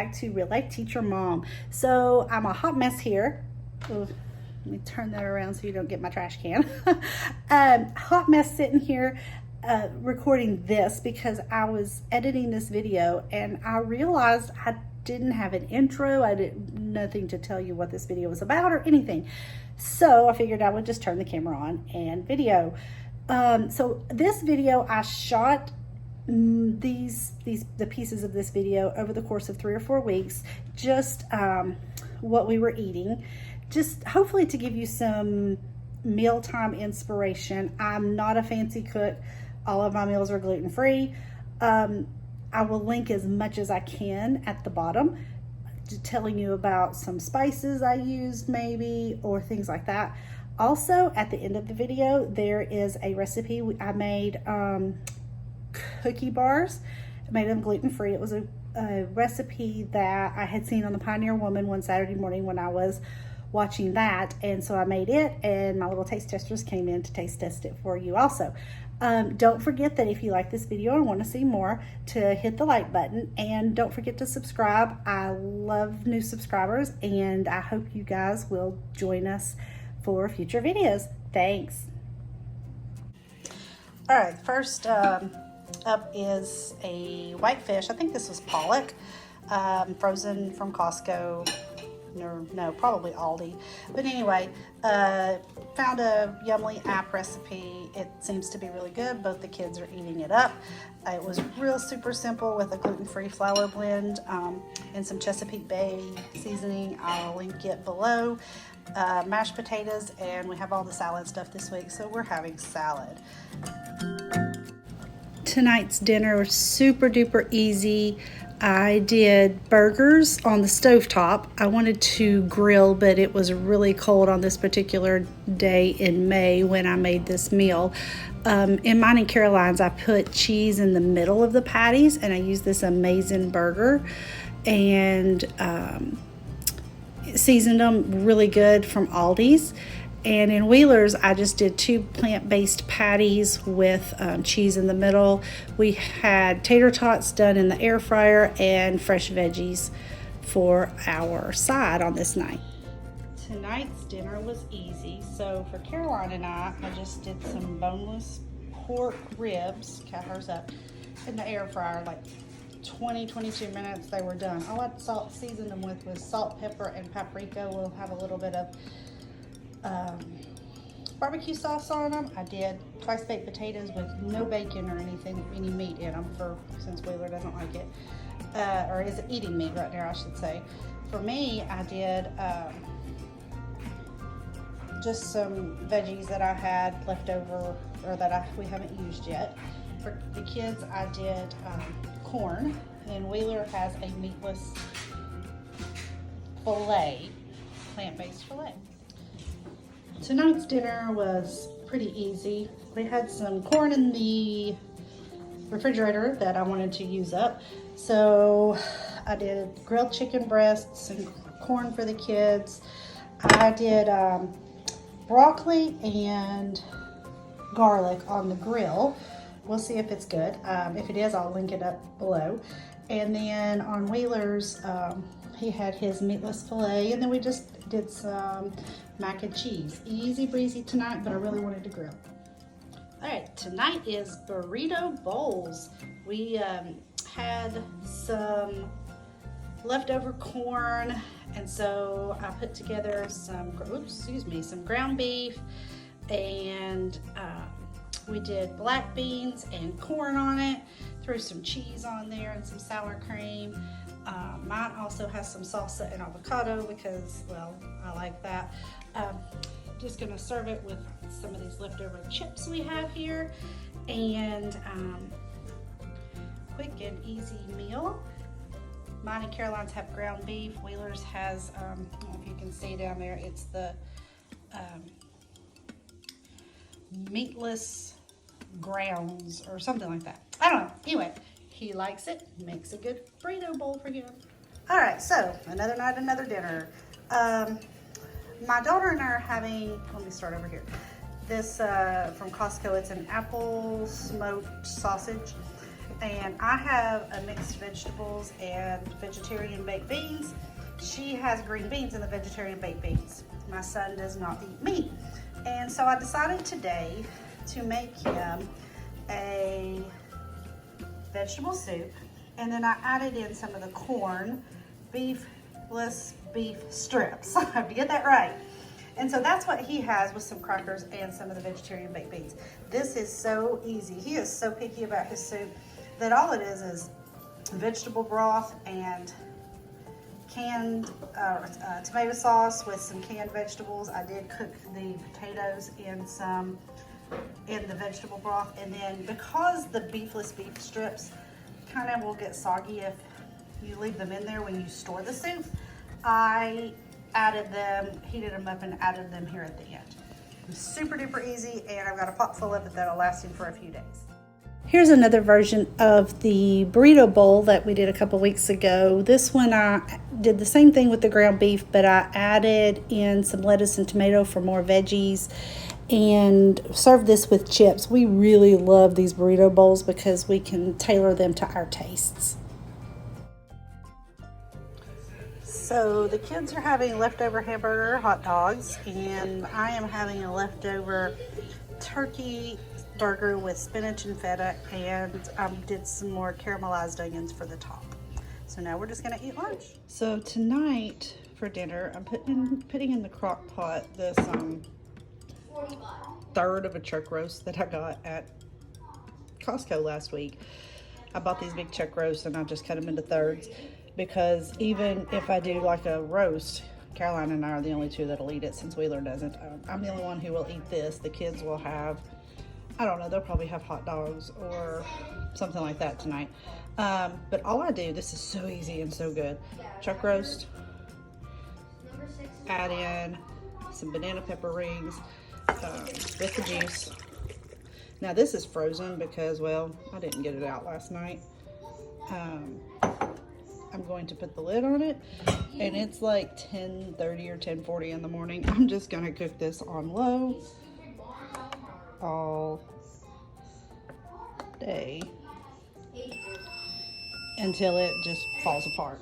back to Real Life Teacher Mom. So I'm a hot mess here. Ooh, let me turn that around so you don't get my trash can. Hot mess sitting here recording this because I was editing this video and I realized I didn't have an intro. I didn't nothing to tell you what this video was about or anything. So I figured I would just turn the camera on and video. So this video I shot the pieces of this video over the course of 3 or 4 weeks, just what we were eating, just hopefully to give you some mealtime inspiration. I'm not a fancy cook. All of my meals are gluten-free. I will link as much as I can at the bottom, telling you about some spices I used maybe, or things like that. Also, at the end of the video, there is a recipe. I made cookie bars. I made them gluten-free. It was a recipe that I had seen on the Pioneer Woman one Saturday morning when I was watching that, and so I made it, and my little taste testers came in to taste test it for you also. Don't forget that if you like this video and want to see more, to hit the like button, and don't forget to subscribe. I love new subscribers, and I hope you guys will join us for future videos. Thanks. All right, first up is a whitefish. I think this was pollock, frozen from Costco. No, probably Aldi. But anyway, found a Yummly app recipe. It seems to be really good. Both the kids are eating it up. It was real super simple with a gluten-free flour blend and some Chesapeake Bay seasoning. I'll link it below. Mashed potatoes, and we have all the salad stuff this week, so we're having salad. Tonight's dinner was super duper easy. I did burgers on the stovetop. I wanted to grill, but it was really cold on this particular day in May when I made this meal. In mine and Caroline's, I put cheese in the middle of the patties, and I used this Amazin burger, and seasoned them really good from Aldi's. And in Wheeler's, I just did 2 plant-based patties with cheese in the middle. We had tater tots done in the air fryer and fresh veggies for our side on this night. Tonight's dinner was easy. So for Caroline and I just did some boneless pork ribs, cut hers up, in the air fryer, like 20-22 minutes. They were done. All I seasoned them with was salt, pepper, and paprika. We'll have a little bit of barbecue sauce on them. I did twice baked potatoes with no bacon or any meat in them, since Wheeler doesn't like it, or is eating meat right now, I should say. For me, I did just some veggies that I had left over, or that we haven't used yet. For the kids, I did corn, and Wheeler has a meatless filet, plant-based filet. Tonight's dinner was pretty easy. We had some corn in the refrigerator that I wanted to use up. So I did grilled chicken breasts and corn for the kids. I did broccoli and garlic on the grill. We'll see if it's good. If it is, I'll link it up below. And then on Wheeler's, he had his meatless filet, and then we just did some mac and cheese. Easy breezy tonight, but I really wanted to grill. All right, tonight is Burrito Bowls. We had some leftover corn, and so I put together some ground beef, and we did black beans and corn on it, threw some cheese on there and some sour cream. Mine also has some salsa and avocado because, well, I like that. Just gonna serve it with some of these leftover chips we have here, and quick and easy meal. Mine and Caroline's have ground beef. Wheeler's has, I don't know if you can see down there, it's the meatless grounds or something like that. I don't know. Anyway, he likes it. Makes a good burrito bowl for him. All right, so another night, another dinner. My daughter and I are having, let me start over here. This from Costco, it's an apple smoked sausage. And I have a mixed vegetables and vegetarian baked beans. She has green beans in the vegetarian baked beans. My son does not eat meat. And so I decided today to make him a vegetable soup. And then I added in some of the corn, beefless beef strips. I have to get that right. And so that's what he has with some crackers and some of the vegetarian baked beans. This is so easy. He is so picky about his soup that all it is vegetable broth and canned tomato sauce with some canned vegetables. I did cook the potatoes in the vegetable broth, and then because the beefless beef strips kind of will get soggy if you leave them in there when you store the soup, I added them, heated them up, and added them here at the end. Super duper easy, and I've got a pot full of it that'll last him for a few days. Here's another version of the burrito bowl that we did a couple weeks ago. This one I did the same thing with the ground beef, but I added in some lettuce and tomato for more veggies and served this with chips. We really love these burrito bowls because we can tailor them to our tastes. So the kids are having leftover hamburger hot dogs, and I am having a leftover turkey burger with spinach and feta, and did some more caramelized onions for the top. So now we're just gonna eat lunch. So tonight for dinner, I'm putting in the crock pot this third of a chuck roast that I got at Costco last week. I bought these big chuck roasts and I just cut them into thirds, because even if I do like a roast, Caroline and I are the only two that'll eat it since Wheeler doesn't. I'm the only one who will eat this. The kids will have, I don't know, they'll probably have hot dogs or something like that tonight. But all I do, this is so easy and so good. Chuck roast, add in some banana pepper rings with the juice. Now this is frozen because, well, I didn't get it out last night. I'm going to put the lid on it, and it's like 10:30 or 10:40 in the morning. I'm just gonna cook this on low all day until it just falls apart.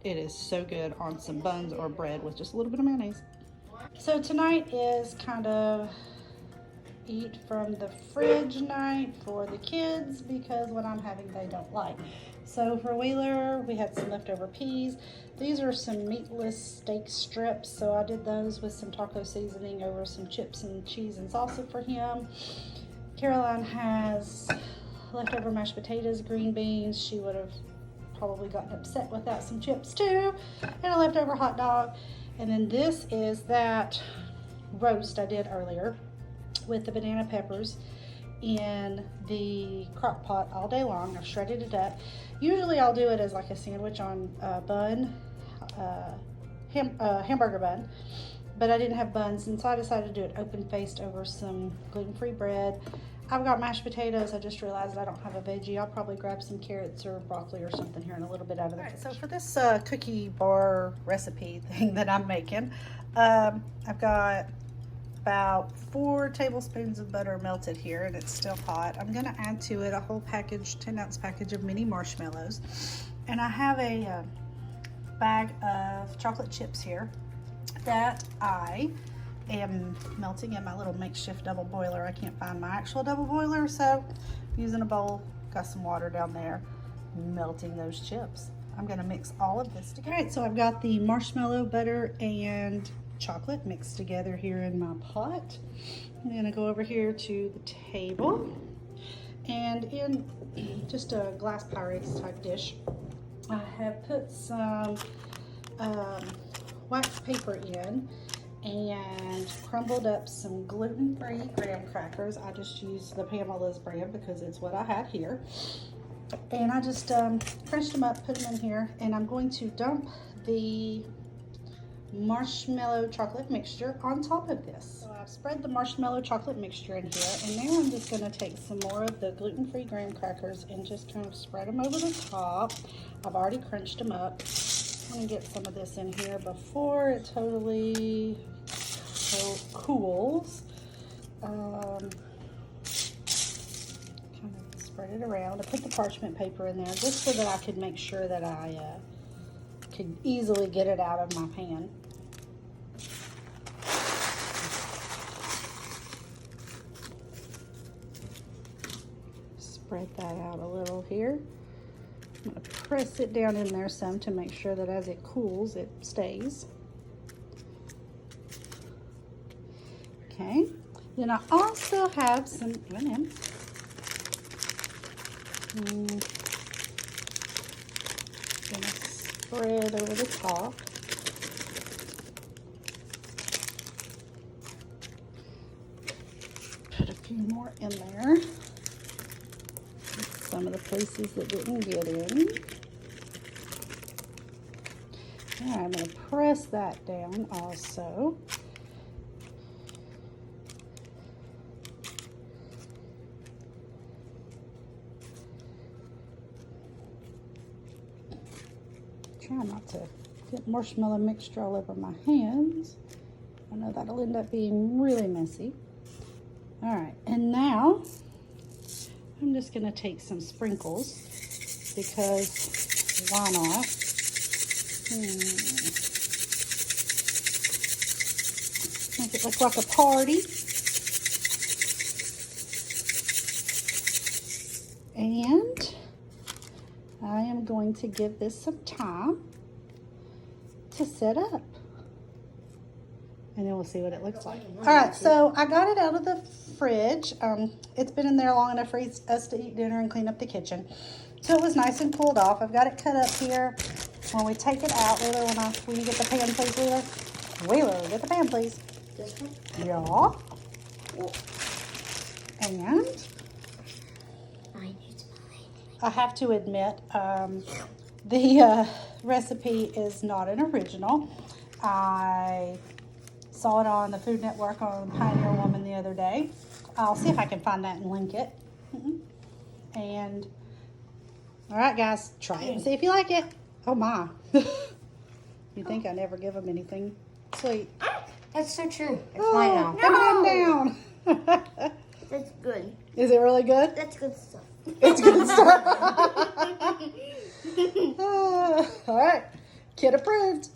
It is so good on some buns or bread with just a little bit of mayonnaise. So tonight is kind of eat from the fridge night for the kids, because what I'm having they don't like. So for Wheeler, we had some leftover peas. These are some meatless steak strips, so I did those with some taco seasoning over some chips and cheese and salsa for him. Caroline has leftover mashed potatoes, green beans. She would have probably gotten upset without some chips too, and a leftover hot dog. And then this is that roast I did earlier with the banana peppers in the crock pot all day long. I've shredded it up. Usually I'll do it as like a sandwich on a bun, hamburger bun, but I didn't have buns, and so I decided to do it open-faced over some gluten-free bread. I've got mashed potatoes. I just realized I don't have a veggie. I'll probably grab some carrots or broccoli or something here in a little bit out of the fridge. So for this cookie bar recipe thing that I'm making, I've got about 4 tablespoons of butter melted here, and it's still hot. I'm gonna add to it a whole package, 10-ounce package of mini marshmallows. And I have a bag of chocolate chips here that I am melting in my little makeshift double boiler. I can't find my actual double boiler, so I'm using a bowl, got some water down there, melting those chips. I'm gonna mix all of this together. All right, so I've got the marshmallow, butter, and chocolate mixed together here in my pot. I'm gonna go over here to the table, and in just a glass Pyrex type dish, I have put some wax paper in and crumbled up some gluten-free graham crackers. I just used the Pamela's brand because it's what I had here. And I just crunched them up, put them in here, and I'm going to dump the marshmallow chocolate mixture on top of this. So I've spread the marshmallow chocolate mixture in here, and now I'm just going to take some more of the gluten-free graham crackers and just kind of spread them over the top. I've already crunched them up. I'm going to get some of this in here before it totally cools. Kind of spread it around. I put put the parchment paper in there just so that I could make sure that I could easily get it out of my pan. Spread that out a little here. I'm going to press it down in there some to make sure that as it cools, it stays. Okay. Then I also have some M&Ms. Gonna spread over the top. Put a few more in there. Some of the places that didn't get in. All right, I'm going to press that down also. Try not to get marshmallow mixture all over my hands. I know that'll end up being really messy. All right, and now I'm just going to take some sprinkles because why not? Make it look like a party. And I am going to give this some time to set up. And then we'll see what it looks like. All right, so I got it out of the fridge. It's been in there long enough for us to eat dinner and clean up the kitchen. So it was nice and cooled off. I've got it cut up here. When we take it out, Wheeler, when you get the pan, please, Wheeler. Wheeler, get the pan, please. This one? Yeah. And I have to admit, the recipe is not an original. I saw it on the Food Network on Pioneer Woman the other day. I'll see if I can find that and link it. And, all right, guys, try it and see if you like it. Oh, my. You think I never give them anything sweet. That's so true. It's mine now. Put it down. That's good. Is it really good? That's good stuff. It's good stuff. All right. Kid approved.